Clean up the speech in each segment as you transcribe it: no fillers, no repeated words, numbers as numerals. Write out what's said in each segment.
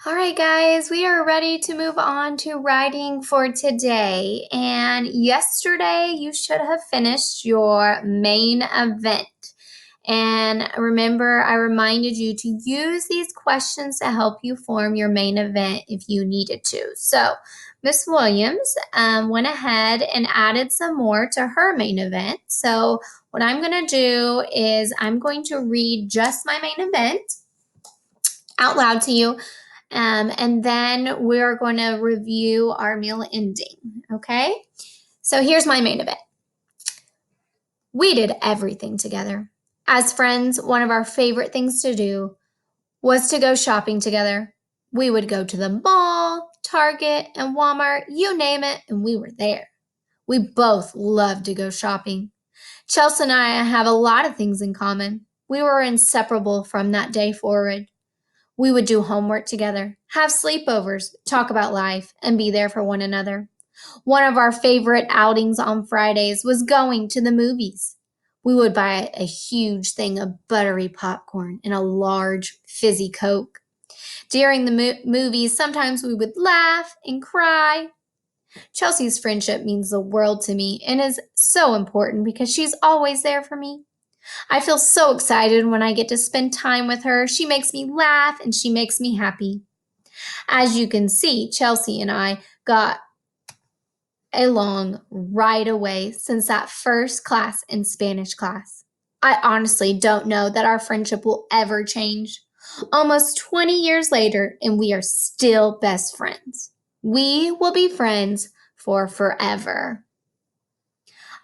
All right, guys, we are ready to move on to writing for today. And yesterday, you should have finished your main event. And remember, I reminded you to use these questions to help you form your main event if you needed to. So, Miss Williams went ahead and added some more to her main event. So, what I'm going to do is I'm going to read just my main event out loud to you, and then we're going to review our meal ending. Okay? So here's my main event. We did everything together. As friends, one of our favorite things to do was to go shopping together. We would go to the mall, Target, and Walmart, you name it, and we were there. We both loved to go shopping. Chelsea and I have a lot of things in common. We were inseparable from that day forward. We would do homework together, have sleepovers, talk about life, and be there for one another. One of our favorite outings on Fridays was going to the movies. We would buy a huge thing of buttery popcorn and a large fizzy Coke. During the movies, sometimes we would laugh and cry. Chelsea's friendship means the world to me and is so important because she's always there for me. I feel so excited when I get to spend time with her. She makes me laugh and she makes me happy. As you can see, Chelsea and I got along right away since that first class in Spanish class. I honestly don't know that our friendship will ever change. Almost 20 years later, and we are still best friends. We will be friends for forever.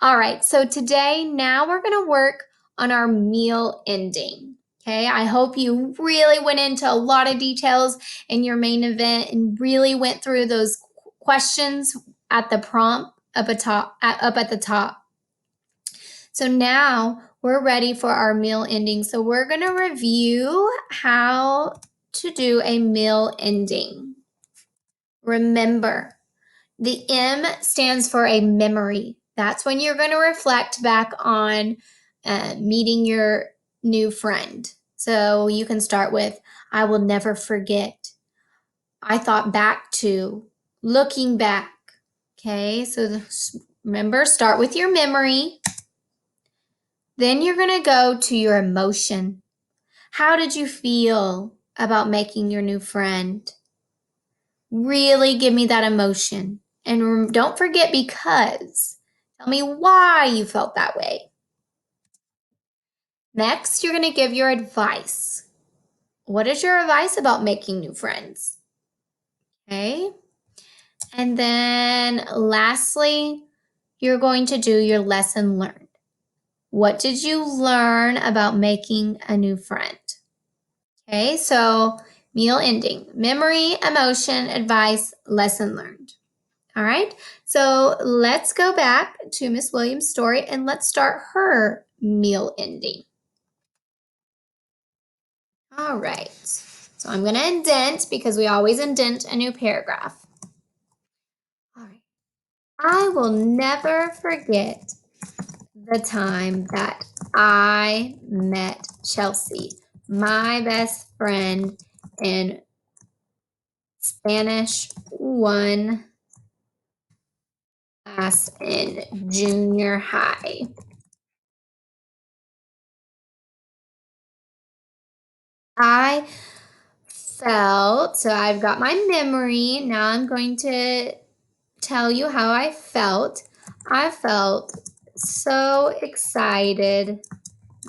All right, so today, now we're going to work on our meal ending. Okay, I hope you really went into a lot of details in your main event and really went through those questions at the prompt up at the top. So now we're ready for our meal ending. So we're going to review how to do a meal ending. Remember, the M stands for a memory. That's when you're going to reflect back on meeting your new friend. So you can start with, I will never forget. I thought back to, looking back. Okay, so remember, start with your memory. Then you're going to go to your emotion. How did you feel about making your new friend? Really give me that emotion. And don't forget because. Tell me why you felt that way. Next, you're going to give your advice. What is your advice about making new friends? Okay. And then lastly, you're going to do your lesson learned. What did you learn about making a new friend? Okay, so meal ending, memory, emotion, advice, lesson learned. All right, so let's go back to Miss Williams' story and let's start her meal ending. All right, so I'm going to indent because we always indent a new paragraph. All right, I will never forget the time that I met Chelsea, my best friend in Spanish 1 class in junior high. I felt, so I've got my memory. Now I'm going to tell you how I felt. I felt so excited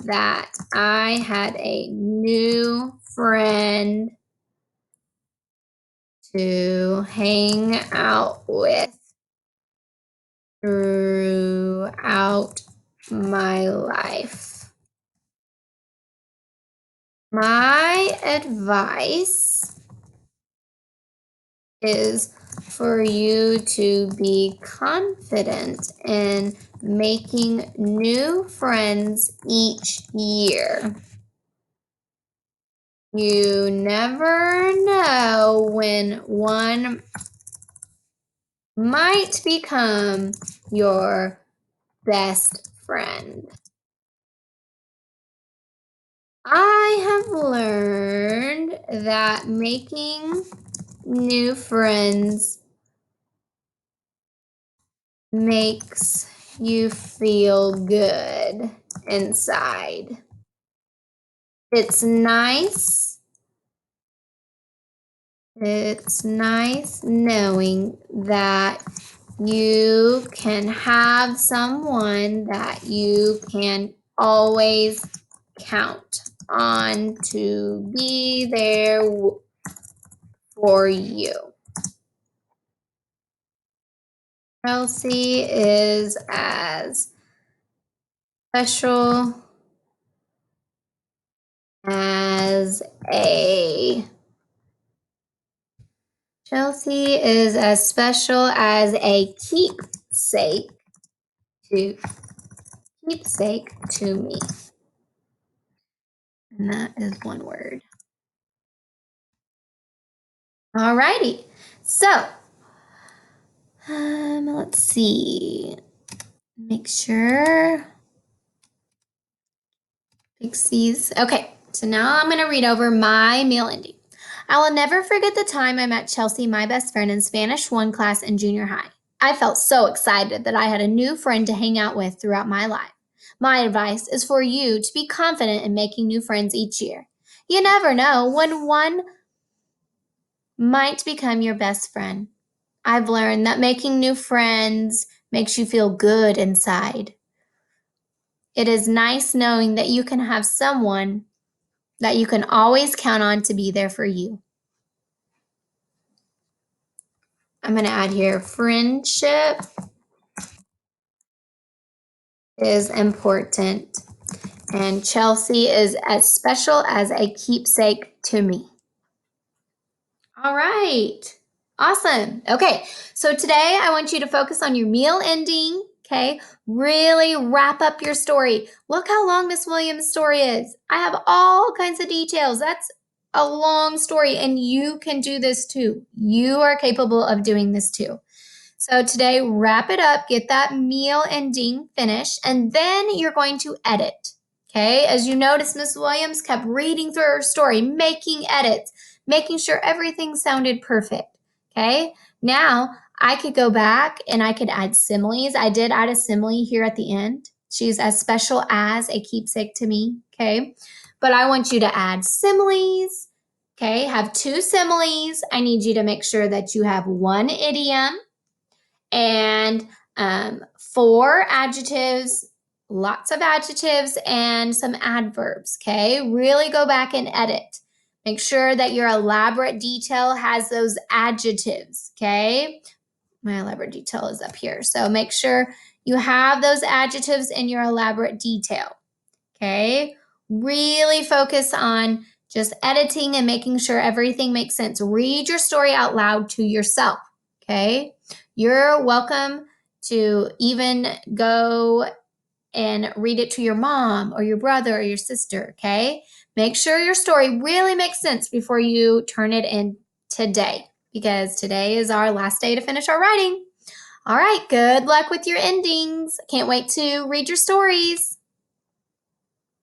that I had a new friend to hang out with throughout my life. My advice is for you to be confident in making new friends each year. You never know when one might become your best friend. I have learned that making new friends makes you feel good inside. It's nice. It's nice knowing that you can have someone that you can always count on to be there for you. Chelsea is as special as a Chelsea is as special as a to keepsake to me. And that is one word. Alrighty. So, let's see. Make sure. Fix these. Okay, so now I'm going to read over my meal ending. I will never forget the time I met Chelsea, my best friend, in Spanish 1 class in junior high. I felt so excited that I had a new friend to hang out with throughout my life. My advice is for you to be confident in making new friends each year. You never know when one might become your best friend. I've learned that making new friends makes you feel good inside. It is nice knowing that you can have someone that you can always count on to be there for you. I'm going to add here, friendship is important, and Chelsea is as special as a keepsake to me. All right. Awesome. Okay. So today I want you to focus on your meal ending. Okay. Really wrap up your story. Look how long Miss Williams' story is. I have all kinds of details. That's a long story, and you can do this too. You are capable of doing this too. So today, wrap it up, get that meal ending finished, and then you're going to edit. Okay, as you notice, Miss Williams kept reading through her story, making edits, making sure everything sounded perfect. Okay, now I could go back and I could add similes. I did add a simile here at the end. She's as special as a keepsake to me. Okay, but I want you to add similes. Okay, have 2 similes. I need you to make sure that you have 1 idiom and 4 adjectives, lots of adjectives, and some adverbs. Okay, really go back and edit. Make sure that your elaborate detail has those adjectives. Okay, my elaborate detail is up here. So make sure you have those adjectives in your elaborate detail. Okay, really focus on just editing and making sure everything makes sense. Read your story out loud to yourself. Okay, you're welcome to even go and read it to your mom or your brother or your sister. Okay, make sure your story really makes sense before you turn it in today, because today is our last day to finish our writing. All right, good luck with your endings. Can't wait to read your stories.